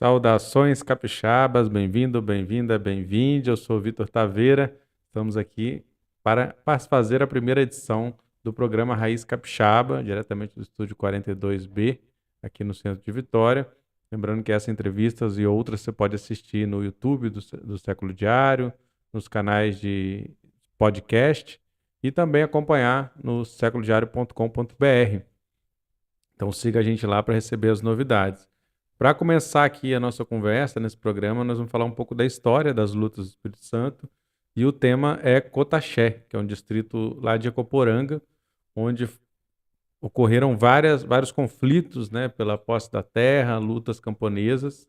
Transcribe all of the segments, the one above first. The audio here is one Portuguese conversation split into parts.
Saudações capixabas, bem-vindo, bem-vinda, bem-vinde. Eu sou o Vitor Taveira. Estamos aqui para fazer a primeira edição do programa Raiz Capixaba, diretamente do estúdio 42B, aqui no centro de Vitória. Lembrando que essas entrevistas e outras você pode assistir no YouTube do Século Diário, nos canais de podcast e também acompanhar no séculodiario.com.br. Então siga a gente lá para receber as novidades. Para começar aqui a nossa conversa nesse programa, nós vamos falar um pouco da história das lutas do Espírito Santo e o tema é Cotaxé, que é um distrito lá de Ecoporanga, onde ocorreram vários conflitos, né, pela posse da terra, lutas camponesas,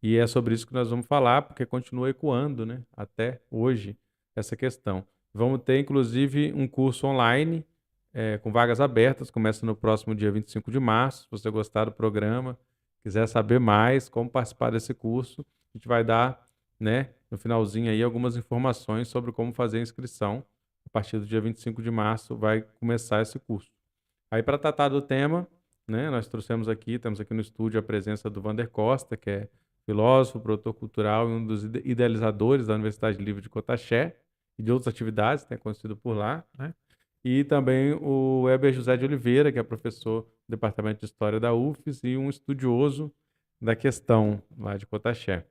e é sobre isso que nós vamos falar, porque continua ecoando, né, até hoje essa questão. Vamos ter, inclusive, um curso online com vagas abertas, começa no próximo dia 25 de março. Se você gostar do programa, quiser saber mais como participar desse curso, a gente vai dar, né, no finalzinho aí algumas informações sobre como fazer a inscrição. A partir do dia 25 de março vai começar esse curso. Aí, para tratar do tema, né, nós temos aqui no estúdio a presença do Vander Costa, que é filósofo, produtor cultural e um dos idealizadores da Universidade Livre de Cotaxé e de outras atividades, né, conhecido por lá, né? E também o Weber José de Oliveira, que é professor do Departamento de História da UFES e um estudioso da questão lá de Cotaxé.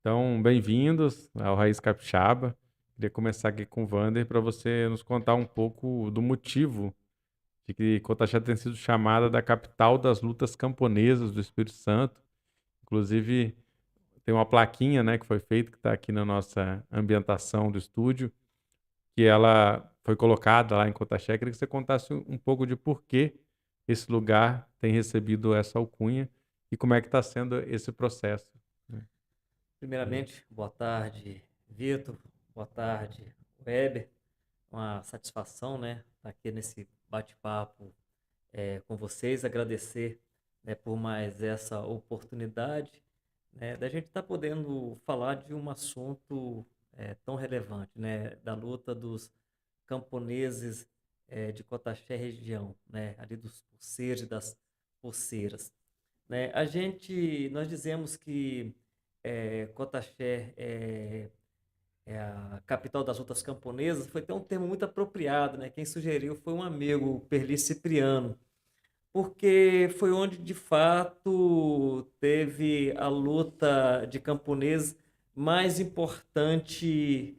Então, bem-vindos ao Raiz Capixaba. Queria começar aqui com o Vander para você nos contar um pouco do motivo de que Cotaxé tem sido chamada da capital das lutas camponesas do Espírito Santo. Inclusive, tem uma plaquinha, né, que foi feita, que está aqui na nossa ambientação do estúdio, que ela foi colocada lá em Cotaxé. Queria que você contasse um pouco de por que esse lugar tem recebido essa alcunha e como é que está sendo esse processo, né? Primeiramente, boa tarde, Vitor. Boa tarde, Weber. Uma satisfação, né, estar aqui nesse bate-papo com vocês. Agradecer, né, por mais essa oportunidade, né, da gente estar podendo falar de um assunto tão relevante, né, da luta dos camponeses de Cotaxé região, né, ali dos poceiros e das poceiras, né? Nós dizemos que Cotaxé é a capital das lutas camponesas, foi até um termo muito apropriado, né? Quem sugeriu foi um amigo, o Perli Cipriano, porque foi onde de fato teve a luta de camponeses mais importante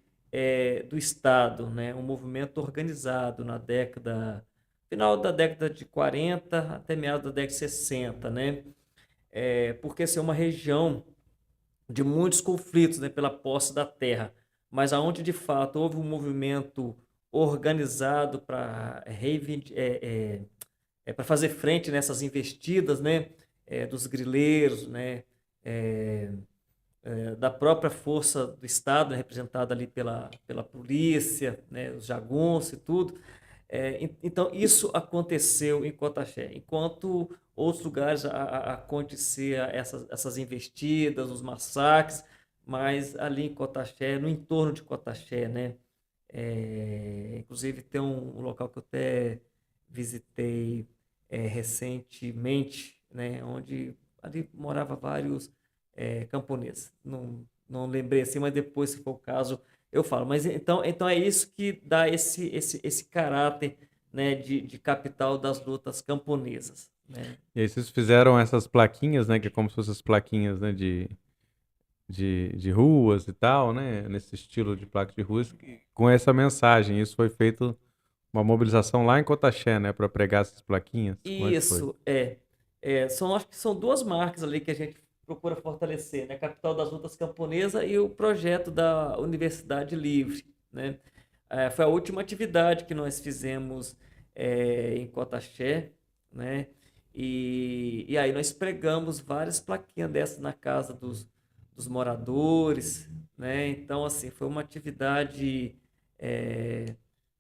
do Estado, né? Um movimento organizado na final da década de 40 até meados da década de 60, né? Porque assim, é uma região de muitos conflitos, né, pela posse da terra, mas aonde de fato houve um movimento organizado para para fazer frente nessas investidas, né, dos grileiros, né, é, da própria força do Estado, né, representada ali pela polícia, né, os jagunços e tudo. Então, isso aconteceu em Cotaxé, enquanto outros lugares acontecia essas investidas, os massacres, mas ali em Cotaxé, no entorno de Cotaxé, né? Inclusive tem um local que eu até visitei recentemente, né? Onde ali morava vários camponeses. Não lembrei assim, mas depois, se for o caso, eu falo. Mas então é isso que dá esse caráter, né, de capital das lutas camponesas, né? E aí vocês fizeram essas plaquinhas, né, que é como se fossem as plaquinhas, né, de ruas e tal, né, nesse estilo de placa de ruas, com essa mensagem. Isso foi feito uma mobilização lá em Cotaxé, né, para pregar essas plaquinhas. Como é que foi? Isso acho que são duas marcas ali que a gente procura fortalecer, né? Capital das lutas camponesas e o projeto da Universidade Livre, né? Foi a última atividade que nós fizemos em Cotaxé, né? E aí nós pregamos várias plaquinhas dessas na casa dos moradores, né? Então, assim, foi uma atividade é,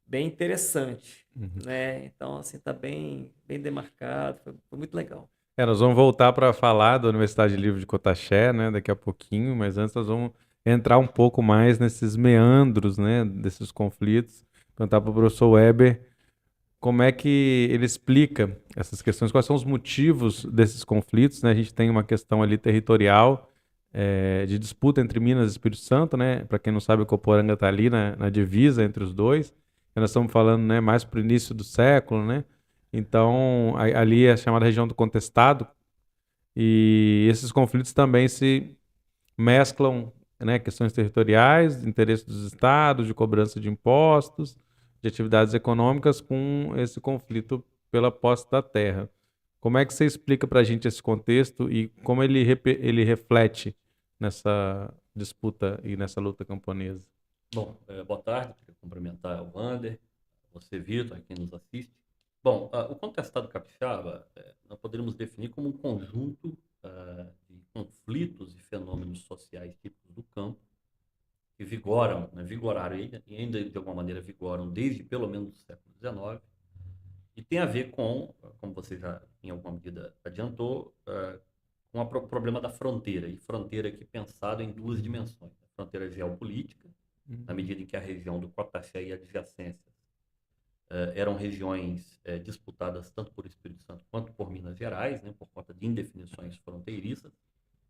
bem interessante, Uhum. né? Então, assim, tá bem demarcado, foi muito legal. Nós vamos voltar para falar da Universidade Livre de Cotaxé, né, daqui a pouquinho, mas antes nós vamos entrar um pouco mais nesses meandros, né, desses conflitos. Perguntar para o professor Weber como é que ele explica essas questões, quais são os motivos desses conflitos, né? A gente tem uma questão ali territorial de disputa entre Minas e Espírito Santo, né? Para quem não sabe, o Coporanga está ali na divisa entre os dois. E nós estamos falando, né, mais para o início do século, né? Então, ali é a chamada região do Contestado, e esses conflitos também se mesclam, né, questões territoriais, interesses dos estados, de cobrança de impostos, de atividades econômicas, com esse conflito pela posse da terra. Como é que você explica para a gente esse contexto e como ele reflete nessa disputa e nessa luta camponesa? Bom, boa tarde, queria cumprimentar o Wander, você, Vitor, a quem nos assiste. Bom, o contestado capixaba, nós poderíamos definir como um conjunto de conflitos e fenômenos sociais típicos do campo que vigoram, né, vigoraram e ainda de alguma maneira vigoram desde pelo menos o século XIX, e tem a ver com, como você já em alguma medida adiantou, com o problema da fronteira, e fronteira aqui pensado em duas dimensões: a fronteira geopolítica, na medida em que a região do Cotaxé e adjacências eram regiões disputadas tanto por Espírito Santo quanto por Minas Gerais, né, por conta de indefinições fronteiriças,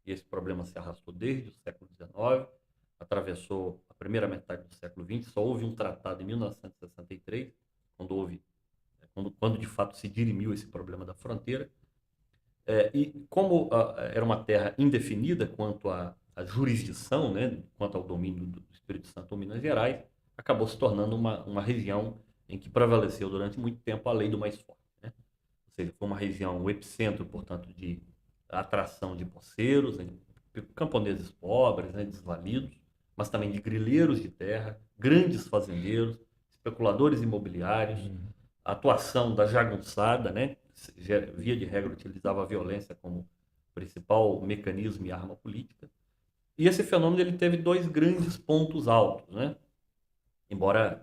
e esse problema se arrastou desde o século XIX, atravessou a primeira metade do século XX, só houve um tratado em 1963, quando de fato se dirimiu esse problema da fronteira. E como era uma terra indefinida quanto à jurisdição, né, quanto ao domínio do Espírito Santo ou Minas Gerais, acabou se tornando uma região em que prevaleceu durante muito tempo a lei do mais forte, né? Ou seja, foi uma região, o epicentro, portanto, de atração de poceiros, né, camponeses pobres, né, desvalidos, mas também de grileiros de terra, grandes fazendeiros, especuladores imobiliários, a atuação da jagunçada, né? Via de regra utilizava a violência como principal mecanismo e arma política. E esse fenômeno ele teve dois grandes pontos altos, né? Embora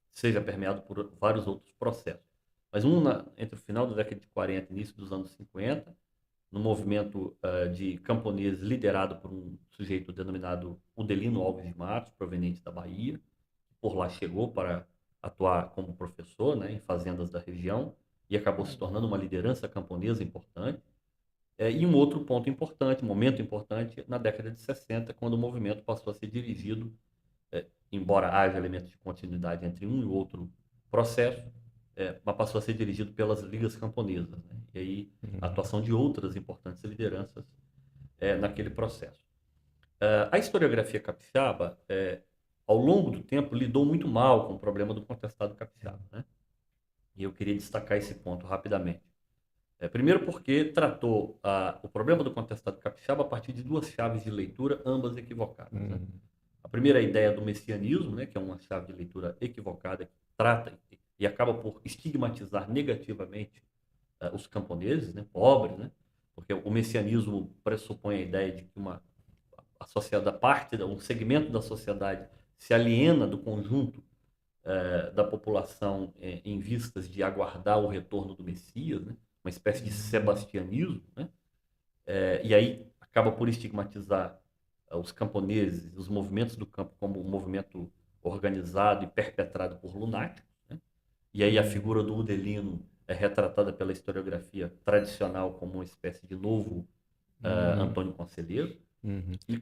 seja permeado por vários outros processos. Mas entre o final da década de 40 e início dos anos 50, no movimento de camponeses liderado por um sujeito denominado Udelino Alves de Matos, proveniente da Bahia, por lá chegou para atuar como professor, né, em fazendas da região, e acabou se tornando uma liderança camponesa importante. E um outro ponto importante, momento importante, na década de 60, quando o movimento passou a ser dirigido, embora haja elementos de continuidade entre um e outro processo, mas passou a ser dirigido pelas ligas camponesas, né? E aí a atuação de outras importantes lideranças naquele processo. A historiografia capixaba, ao longo do tempo, lidou muito mal com o problema do contestado capixaba, né? E eu queria destacar esse ponto rapidamente. Primeiro porque tratou o problema do contestado capixaba a partir de duas chaves de leitura, ambas equivocadas, né? A primeira é a ideia do messianismo, né, que é uma chave de leitura equivocada, que trata e acaba por estigmatizar negativamente os camponeses, né, pobres, né, porque o messianismo pressupõe a ideia de que a sociedade, um segmento da sociedade se aliena do conjunto da população em vistas de aguardar o retorno do Messias, né? Uma espécie de sebastianismo, né? E aí acaba por estigmatizar os camponeses, os movimentos do campo como um movimento organizado e perpetrado por lunáticos, né? E aí a figura do Udelino é retratada pela historiografia tradicional como uma espécie de novo Antônio Conselheiro.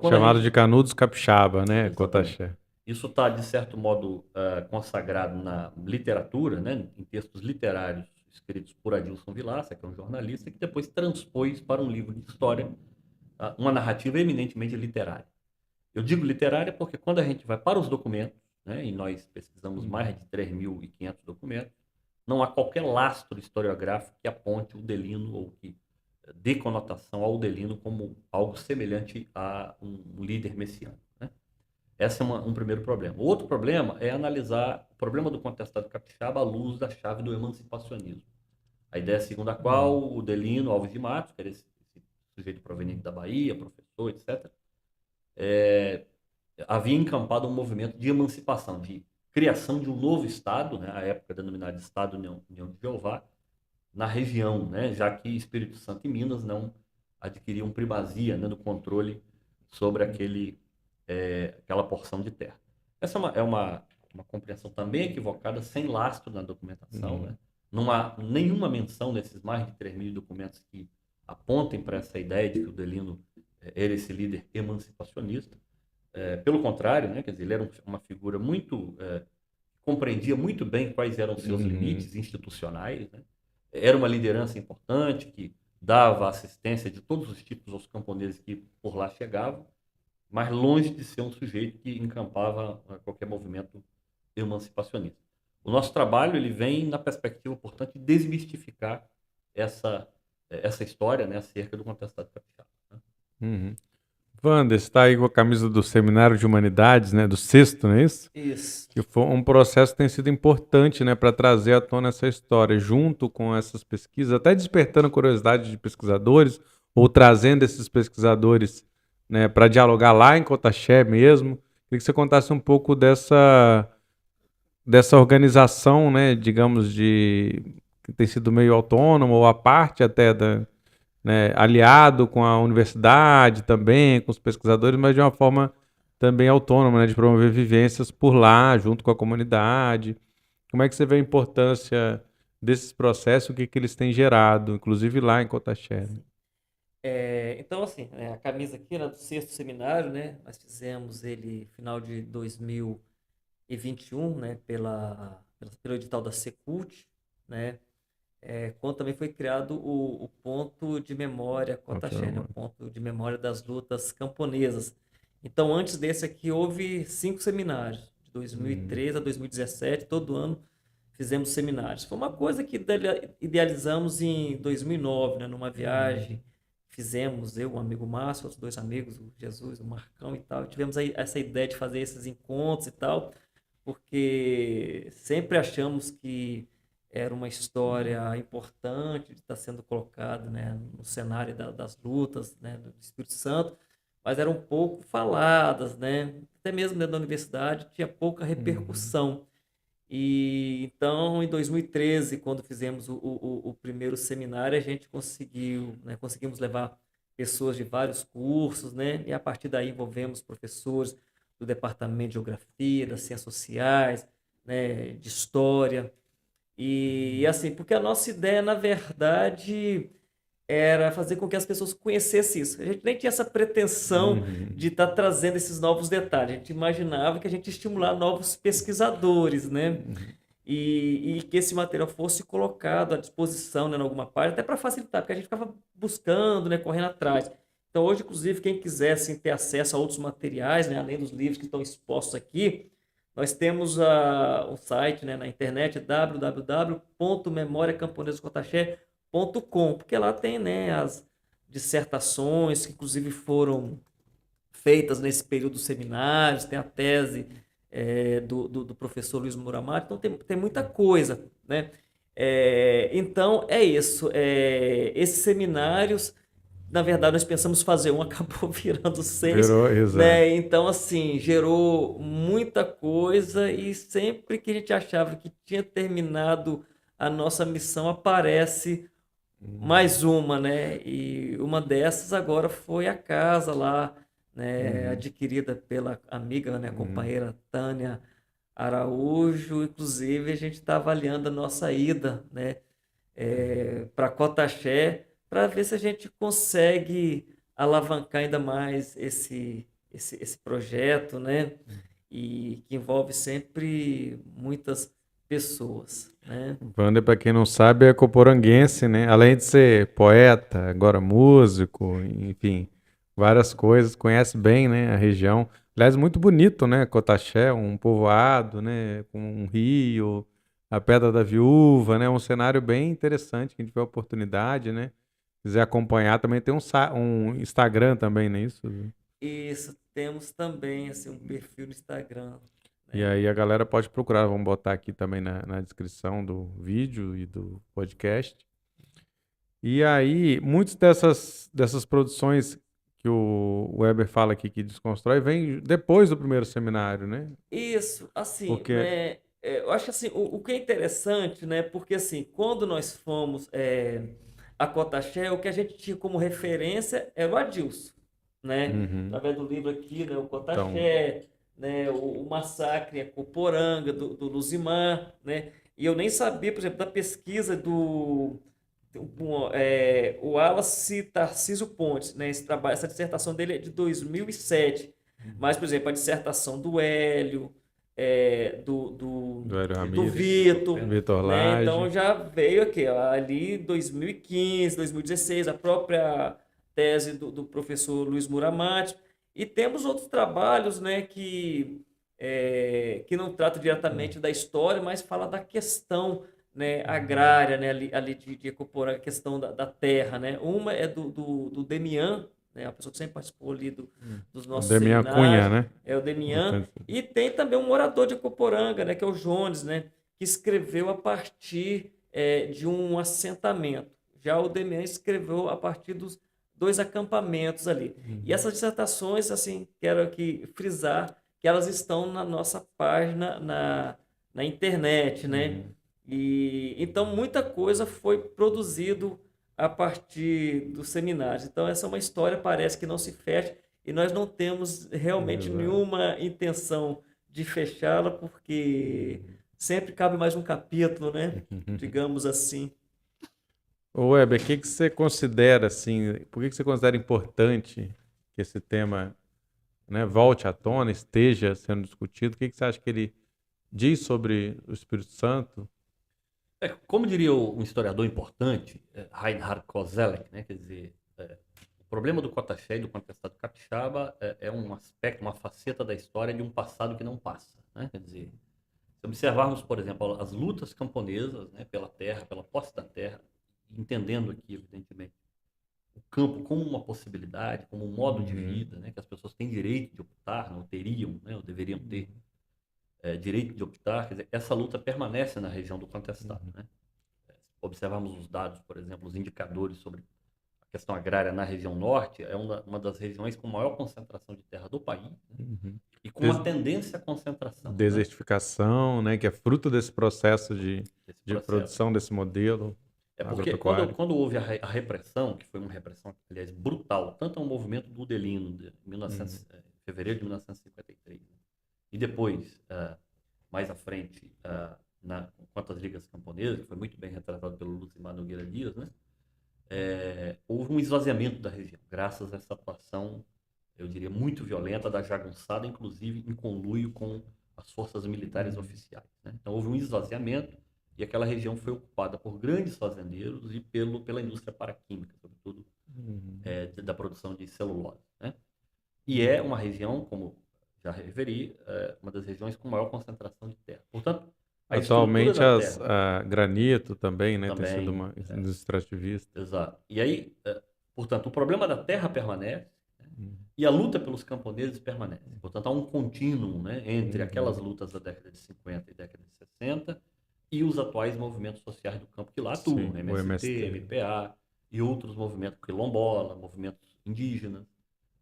Chamado de Canudos Capixaba, né, Cotaxé? Isso está, de certo modo, consagrado na literatura, né, em textos literários escritos por Adilson Vilaça, que é um jornalista, que depois transpôs para um livro de história, uma narrativa eminentemente literária. Eu digo literária porque quando a gente vai para os documentos, né, e nós pesquisamos mais de 3.500 documentos, não há qualquer lastro historiográfico que aponte o Delino ou que dê conotação ao Delino como algo semelhante a um líder messiânico, né? Esse é um primeiro problema. O outro problema é analisar o problema do contestado capixaba à luz da chave do emancipacionismo. A ideia segundo a qual o Delino Alves de Matos, que era esse sujeito proveniente da Bahia, professor, etc., havia encampado um movimento de emancipação, de criação de um novo Estado, né, à época denominado Estado União de Jeová, na região, né, já que Espírito Santo e Minas não adquiriam primazia, né, do controle sobre aquela porção de terra. Essa é uma compreensão também equivocada, sem lastro na documentação, né? Não há nenhuma menção nesses mais de 3.000 documentos que apontem para essa ideia de que o Delino era esse líder emancipacionista. Pelo contrário, né, quer dizer, ele era uma figura muito compreendia muito bem quais eram os seus limites institucionais, né? Era uma liderança importante que dava assistência de todos os tipos aos camponeses que por lá chegavam, mas longe de ser um sujeito que encampava qualquer movimento emancipacionista. O nosso trabalho ele vem na perspectiva, portanto, de desmistificar essa história, né, acerca do contestado capixaba. Né? Uhum. Wander, você está aí com a camisa do Seminário de Humanidades, né, do sexto, não é isso? Isso. Que foi um processo que tem sido importante, né, para trazer à tona essa história, junto com essas pesquisas, até despertando a curiosidade de pesquisadores, ou trazendo esses pesquisadores, né, para dialogar lá em Cotaxé mesmo. Queria que você contasse um pouco dessa organização, né, digamos, que tem sido meio autônoma, ou à parte até né, aliado com a universidade também, com os pesquisadores, mas de uma forma também autônoma, né, de promover vivências por lá, junto com a comunidade. Como é que você vê a importância desses processos, o que eles têm gerado, inclusive lá em Cotaxé? Então, assim, a camisa aqui era do sexto seminário, né? Nós fizemos ele final de 2021, né? Pelo edital da Secult, né? Quando também foi criado o ponto de memória Cotaxé, né? O ponto de memória das lutas camponesas. Então, antes desse aqui, houve 5 seminários, de 2013 a 2017, todo ano fizemos seminários. Foi uma coisa que idealizamos em 2009, né? Numa viagem, fizemos, eu, um amigo Márcio, outros 2 amigos, o Jesus, o Marcão e tal, tivemos aí essa ideia de fazer esses encontros e tal, porque sempre achamos que era uma história importante de estar sendo colocada, né, no cenário das lutas, né, do Espírito Santo, mas eram pouco faladas, né? Até mesmo dentro da universidade tinha pouca repercussão. E então, em 2013, quando fizemos o primeiro seminário, a gente conseguiu, né, conseguimos levar pessoas de vários cursos, né? E a partir daí envolvemos professores do Departamento de Geografia, das Ciências Sociais, né, de História. E assim, porque a nossa ideia, na verdade, era fazer com que as pessoas conhecessem isso. A gente nem tinha essa pretensão de estar trazendo esses novos detalhes. A gente imaginava que a gente ia estimular novos pesquisadores, né? E que esse material fosse colocado à disposição, né, em alguma parte, até para facilitar, porque a gente ficava buscando, né, correndo atrás. Então, hoje, inclusive, quem quisesse ter acesso a outros materiais, né, além dos livros que estão expostos aqui, nós temos o site, né, na internet, www.memoriacamponesacotaxé.com, porque lá tem, né, as dissertações que, inclusive, foram feitas nesse período dos seminários, tem a tese do professor Luiz Muramati, então tem muita coisa, né? Então, é isso. Esses seminários, na verdade, nós pensamos fazer um, acabou virando 6, Exato. né? Então, assim, gerou muita coisa e sempre que a gente achava que tinha terminado a nossa missão, aparece mais uma, né? E uma dessas agora foi a casa lá, né? Adquirida pela amiga, né? Companheira Tânia Araújo. Inclusive, a gente está avaliando a nossa ida, né? Para Cotaxé, para ver se a gente consegue alavancar ainda mais esse projeto, né? E que envolve sempre muitas pessoas, né? Wander, para quem não sabe, é coporanguense, né? Além de ser poeta, agora músico, enfim, várias coisas, conhece bem, né, a região. Aliás, muito bonito, né? Cotaxé, um povoado, né, com um rio, a Pedra da Viúva, né? Um cenário bem interessante, que a gente tiver a oportunidade, né? Quiser acompanhar, também tem um Instagram também, não é isso? Isso, temos também assim, um perfil no Instagram. E aí a galera pode procurar, vamos botar aqui também na descrição do vídeo e do podcast. E aí, muitas dessas produções que o Weber fala aqui que desconstrói, vem depois do primeiro seminário, né? Isso, assim, Porque... né? Eu acho que assim, o que é interessante, né? Porque assim, quando nós fomos a Cotaxé, o que a gente tinha como referência era o Adilson, né? Através do livro aqui, né? O Cotaxé, né? O Massacre, a Coporanga, do Luzimar, né? E eu nem sabia, por exemplo, da pesquisa do o Wallace Tarcísio Pontes, né? Essa dissertação dele é de 2007. Mas, por exemplo, a dissertação do Hélio, Do Hélio do Ramírez, Vitor, Vitor né? Então Lage. já veio aqui, ó, ali em 2015, 2016, a própria tese do professor Luiz Muramati. E temos outros trabalhos, né, que não tratam diretamente da história, mas fala da questão, né, agrária, né, ali de Ecoporanga, a questão da terra, né? Uma é do Demian, né, a pessoa que sempre participou ali dos O nossos Demian Cunha, seminários, né? é o Demian. Importante. E tem também um morador de Ecoporanga, né, que é o Jones, né, que escreveu a partir de um assentamento. Já o Demian escreveu a partir dos 2 acampamentos ali. E essas dissertações, assim, quero aqui frisar que elas estão na nossa página na internet, né? E então muita coisa foi produzido a partir dos seminários. Então essa é uma história, parece que não se fecha e nós não temos realmente Exato. nenhuma intenção de fechá-la, porque sempre cabe mais um capítulo, né? Digamos assim. Ô Weber, o que você considera assim, por que você considera importante que esse tema, né, volte à tona, esteja sendo discutido? O que você acha que ele diz sobre o Espírito Santo? Como diria um historiador importante, Reinhard Koselleck, né? Quer dizer, o problema do Cotaxé e do contestado capixaba é um aspecto, uma faceta da história de um passado que não passa, né? Quer dizer, se observarmos, por exemplo, as lutas camponesas, né, pela terra, pela posse da terra, entendendo aqui, evidentemente, o campo como uma possibilidade, como um modo de vida, né, que as pessoas têm direito de optar, não teriam, né, ou deveriam ter direito de optar, quer dizer, essa luta permanece na região do contestado, né? Observarmos os dados, por exemplo, os indicadores sobre a questão agrária na região norte, é uma das regiões com maior concentração de terra do país, né? E com uma tendência à concentração, né? Desertificação, né, que é fruto desse processo de processo. produção desse modelo Porque agropecuário. quando houve a repressão, que foi uma repressão, aliás, brutal, tanto ao movimento do Udelino, de fevereiro de 1953, né? E depois, mais à frente, quanto às ligas camponesas, que foi muito bem retratado pelo Lucimar Nogueira Dias, né? Houve um esvaziamento da região, graças a essa atuação, eu diria, muito violenta da jagunçada, inclusive em conluio com as forças militares oficiais, né? Então houve um esvaziamento e aquela região foi ocupada por grandes fazendeiros e pela indústria paraquímica, sobretudo da produção de celulose, né? E é uma região, como já referi, uma das regiões com maior concentração de terra. Portanto, a Atualmente estrutura da terra... granito também, né, tem sido Também, uma indústria extrativista. Exato. E aí, portanto, o problema da terra permanece, né, e a luta pelos camponeses permanece. Portanto, há um contínuo, né, entre aquelas lutas da década de 50 e década de 60 e os atuais movimentos sociais do campo que lá atuam, Sim, MST, o MST. MPA e outros movimentos quilombola, movimentos indígenas,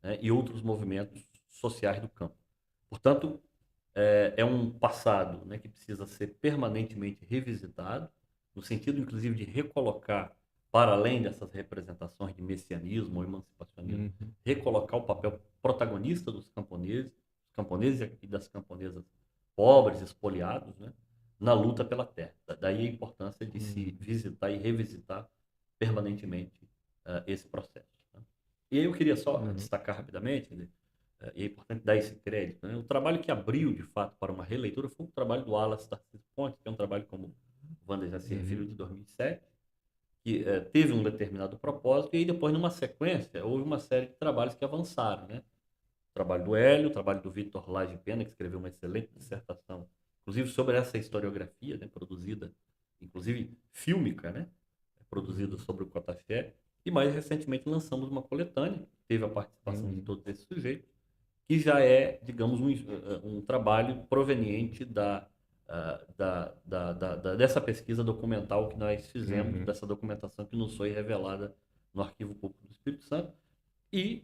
né, e outros movimentos sociais do campo. Portanto, é um passado, né, que precisa ser permanentemente revisitado, no sentido, inclusive, de recolocar, para além dessas representações de messianismo ou emancipacionismo, recolocar o papel protagonista dos camponeses e das camponesas pobres, espoliados, né, na luta pela terra. Daí a importância de se visitar e revisitar permanentemente esse processo, né? E aí eu queria só destacar rapidamente, né, e é importante dar esse crédito, né? O trabalho que abriu, de fato, para uma releitura foi o trabalho do Wallace Tarcísio Pontes, que é um trabalho, como o Wander já se referiu, de 2007, que teve um determinado propósito, e aí depois, numa sequência, houve uma série de trabalhos que avançaram, né? O trabalho do Hélio, o trabalho do Vitor Lage Pena, que escreveu uma excelente dissertação, inclusive sobre essa historiografia, né, produzida, inclusive fílmica, né, produzida sobre o Cotaxé, e mais recentemente lançamos uma coletânea, teve a participação de todos esses sujeitos, que já é, digamos, um trabalho proveniente dessa pesquisa documental que nós fizemos, dessa documentação que nos foi revelada no Arquivo Público do Espírito Santo. E,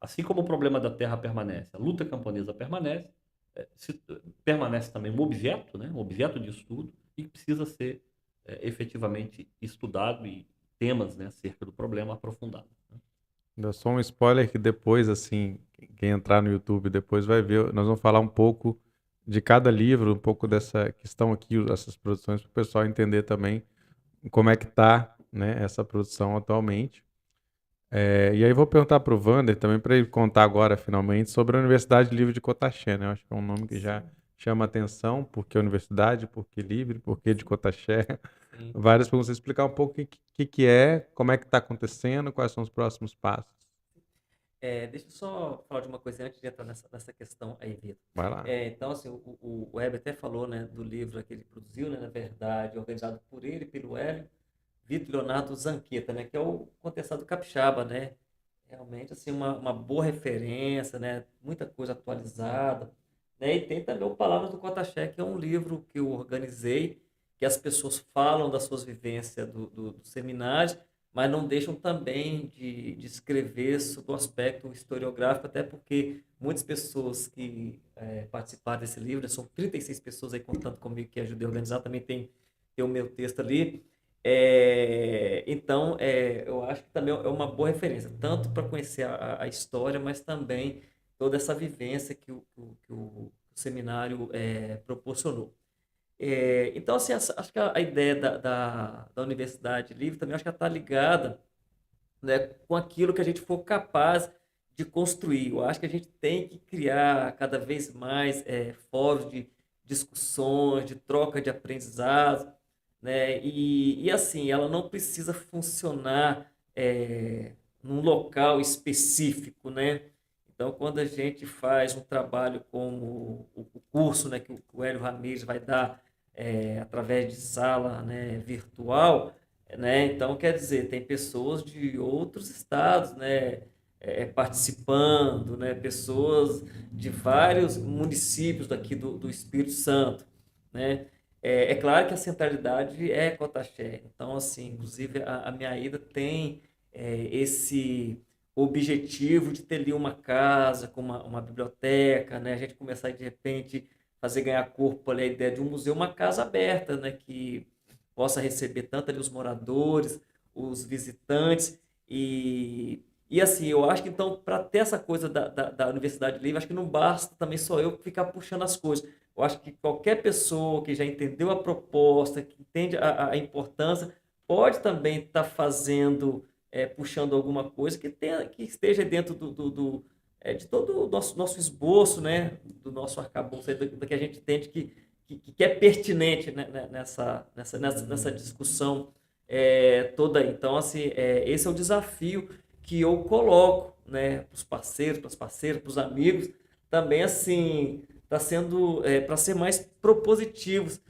assim como o problema da terra permanece, a luta camponesa permanece, permanece também um objeto, né, um objeto de estudo, e que precisa ser efetivamente estudado e temas, né, acerca do problema aprofundados, né? Ainda só um spoiler que depois, assim, quem entrar no YouTube depois vai ver, nós vamos falar um pouco de cada livro, um pouco dessa questão aqui, essas produções, para o pessoal entender também como é que está né, essa produção atualmente. E aí vou perguntar para o Wander também, para ele contar agora, finalmente, sobre a Universidade Livre de Cotaxé, né? Eu acho que é um nome que já Sim, chama atenção, porque universidade, porque livre, porque de Cotaxé. sim. Várias perguntas, explicar um pouco o que é, como é que está acontecendo, quais são os próximos passos. Deixa eu só falar de uma coisa antes de entrar nessa questão aí, Vitor. Vai lá. Então, assim, o Heber até falou, né, do livro que ele produziu, né, na verdade, organizado por ele, pelo Hélio, Vitor Leonardo Zanqueta, né, que é o Contestado Capixaba, né? Realmente, assim, uma boa referência, né? Muita coisa atualizada, né? E tem também o Palavras do Cotaxé, que é um livro que eu organizei, que as pessoas falam das suas vivências do seminário, mas não deixam também de escrever sobre o aspecto historiográfico, até porque muitas pessoas que participaram desse livro, né, são 36 pessoas aí contando comigo que ajudei a organizar, também tem o meu texto ali. Então, eu acho que também é uma boa referência, tanto para conhecer a história, mas também toda essa vivência que o seminário proporcionou. Então, assim, acho que a ideia da Universidade Livre também acho que está ligada, né, com aquilo que a gente for capaz de construir. Eu acho que a gente tem que criar cada vez mais fóruns de discussões, de troca de aprendizados, né? E assim, ela não precisa funcionar num local específico, né? Então, quando a gente faz um trabalho como o curso, né, que o Hélio Ramírez vai dar através de sala, né, virtual, né? Então, quer dizer, tem pessoas de outros estados, né, participando, né? Pessoas de vários municípios daqui do Espírito Santo, né? É claro que a centralidade é Cotaxé. Então, assim, inclusive a minha ida tem esse objetivo de ter ali uma casa com uma biblioteca, né? A gente começar de repente fazer ganhar corpo ali a ideia de um museu, uma casa aberta, né? Que possa receber tanto ali os moradores, os visitantes e assim, eu acho que então para ter essa coisa da Universidade Livre, acho que não basta também só eu ficar puxando as coisas. Eu acho que qualquer pessoa que já entendeu a proposta, que entende a importância, pode também estar fazendo, puxando alguma coisa que esteja dentro de todo o nosso esboço, né? Do nosso arcabouço, aí, do que a gente entende que é pertinente, né, nessa discussão toda aí. Então, assim, esse é o desafio que eu coloco, né, para os parceiros, para as parceiras, para os amigos, também assim, está sendo para ser mais propositivos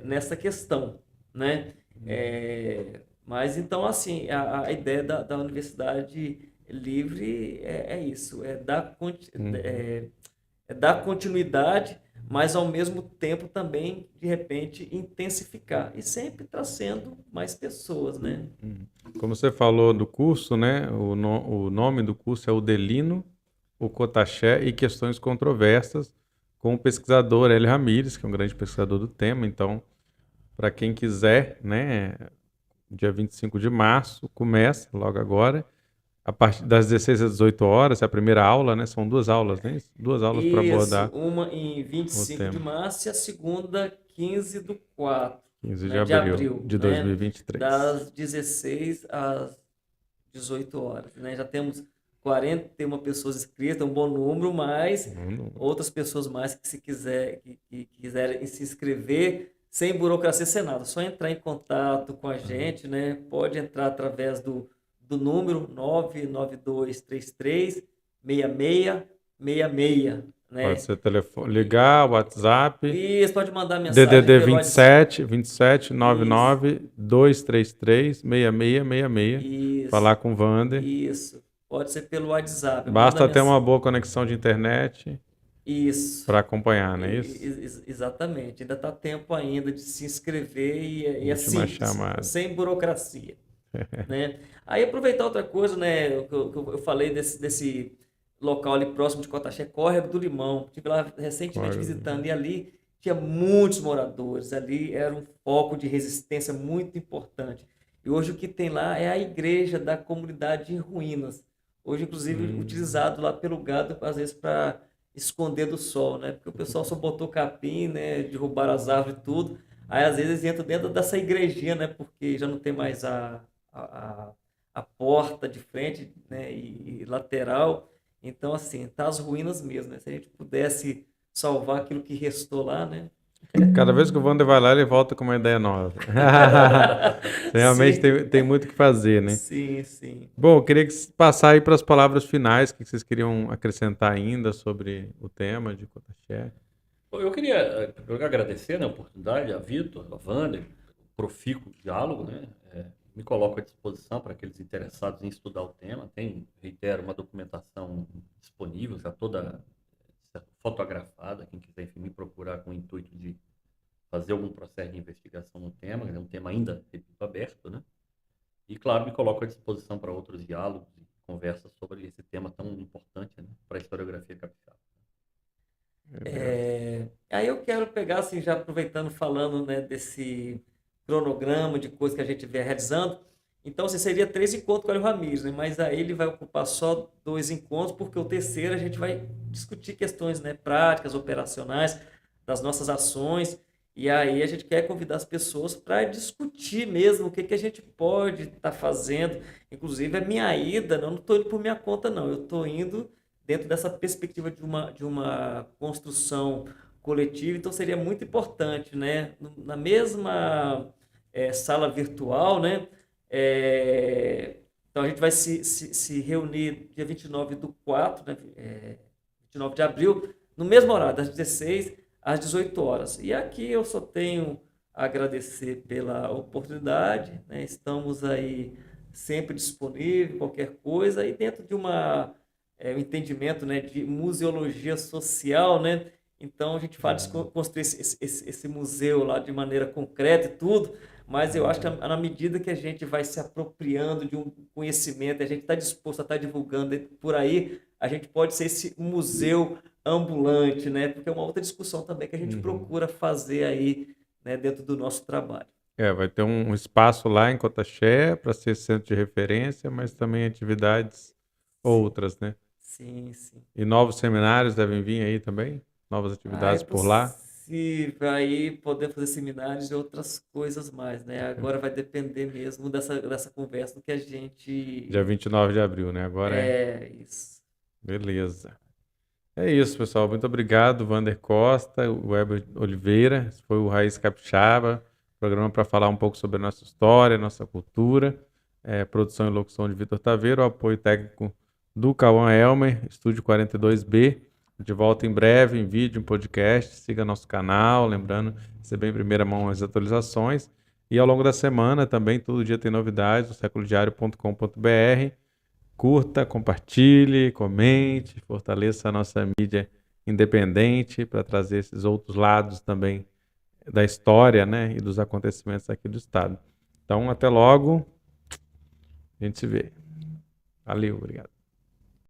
nessa questão, né? Mas então, assim, a ideia da Universidade Livre é isso, é dar continuidade, mas ao mesmo tempo também, de repente, intensificar e sempre trazendo mais pessoas, né? Como você falou do curso, né? O nome do curso é O Delino, o Cotaxé e Questões Controversas, com o pesquisador Hélio Ramírez, que é um grande pesquisador do tema. Então, para quem quiser, né? Dia 25 de março, começa logo agora, a partir das 16 às 18 horas, é a primeira aula, né? São duas aulas, né? Duas aulas para Isso, abordar uma em o 25 de tema. março e a segunda 15/4, 15 de né, de abril abril, de né, 2023. das 16 às 18 horas, né? Já temos 41 pessoas inscritas, um bom número, mas outras pessoas mais que se que quiserem se inscrever sem burocracia, sem nada, só entrar em contato com a gente, né? Pode entrar através do número 992336666, Pode né? ser telefone, ligar, WhatsApp, Isso, pode mandar mensagem DDD pelo WhatsApp. 27 Isso, 99 233 6666. isso, Falar com o Wander. isso. Pode ser pelo WhatsApp. Manda Basta ter uma mensagem. boa conexão de internet Isso. para acompanhar, não é isso? Exatamente. Ainda está tempo ainda de se inscrever e é Última simples, chamada. sem burocracia, né? Aí aproveitar outra coisa, né? Que eu falei desse local ali próximo de Cotaxé, Córrego do Limão. Estive lá recentemente Córrego do visitando e ali tinha muitos moradores. Ali era um foco de resistência muito importante. E hoje o que tem lá é a igreja da comunidade em ruínas. Hoje, inclusive, utilizado lá pelo gado, às vezes, para esconder do sol, né? Porque o pessoal só botou capim, né? Derrubaram as árvores e tudo. Aí às vezes entro dentro dessa igrejinha, né? Porque já não tem mais a porta de frente, né? E lateral. Então, assim, tá as ruínas mesmo, né? Se a gente pudesse salvar aquilo que restou lá, né? Cada vez que o Wander vai lá, ele volta com uma ideia nova. Realmente Sim, tem muito o que fazer, né? sim, sim. Bom, eu queria passar aí para as palavras finais, o que vocês queriam acrescentar ainda sobre o tema de Cotaxé. Eu queria agradecer, né, a oportunidade, a Vitor, a Wander, o profícuo diálogo, né? Me coloco à disposição para aqueles interessados em estudar o tema. Tem, reitero, uma documentação disponível, já toda fotografada. Quem quiser, enfim, me procurar com o intuito de fazer algum processo de investigação no tema, é um tema ainda, repito, aberto, né? E, claro, me coloco à disposição para outros diálogos e conversas sobre esse tema tão importante, né, para a historiografia capixaba. Aí eu quero pegar, assim, já aproveitando, falando, né, desse cronograma de coisas que a gente vem realizando. Então, assim, seria 3 encontros com o Hélio Ramírez, né? Mas aí ele vai ocupar só 2 encontros, porque o terceiro a gente vai discutir questões, né, práticas, operacionais, das nossas ações. E aí a gente quer convidar as pessoas para discutir mesmo o que que a gente pode estar fazendo. Inclusive, a minha ida, eu não estou indo por minha conta, não. Eu estou indo dentro dessa perspectiva de uma construção coletiva, então seria muito importante, né? Na mesma sala virtual, né? Então a gente vai se reunir dia 29 do 4, né? 29 de abril, no mesmo horário, das 16 às 18 horas. E aqui eu só tenho a agradecer pela oportunidade, né? Estamos aí sempre disponíveis, qualquer coisa, e dentro de um entendimento, né, de museologia social, né? Então a gente fala de construir esse museu lá de maneira concreta e tudo, mas eu acho que na medida que a gente vai se apropriando de um conhecimento, a gente está disposto a estar divulgando por aí, a gente pode ser esse museu ambulante, né? Porque é uma outra discussão também que a gente procura fazer aí, né, dentro do nosso trabalho. Vai ter um espaço lá em Cotaxé para ser centro de referência, mas também atividades outras, né? Sim, sim. E novos seminários devem vir aí também? Novas Ah, é atividades por lá? possível aí poder fazer seminários e outras coisas mais, né? Agora vai depender mesmo dessa conversa do que a gente... Dia 29 de abril, né? Agora é. É isso. Beleza. É isso, pessoal. Muito obrigado, Wander Costa, o Weber Oliveira. Esse foi o Raiz Capixaba, programa para falar um pouco sobre a nossa história, nossa cultura. Produção e locução de Vitor Taveira, o apoio técnico do Cauã Elmer, Estúdio 42B. De volta em breve, em vídeo, em podcast. Siga nosso canal, lembrando, receber em primeira mão as atualizações. E ao longo da semana também, todo dia tem novidades no seculodiario.com.br. Curta, compartilhe, comente, fortaleça a nossa mídia independente para trazer esses outros lados também da história, né, e dos acontecimentos aqui do estado. Então, até logo. A gente se vê. Valeu, obrigado.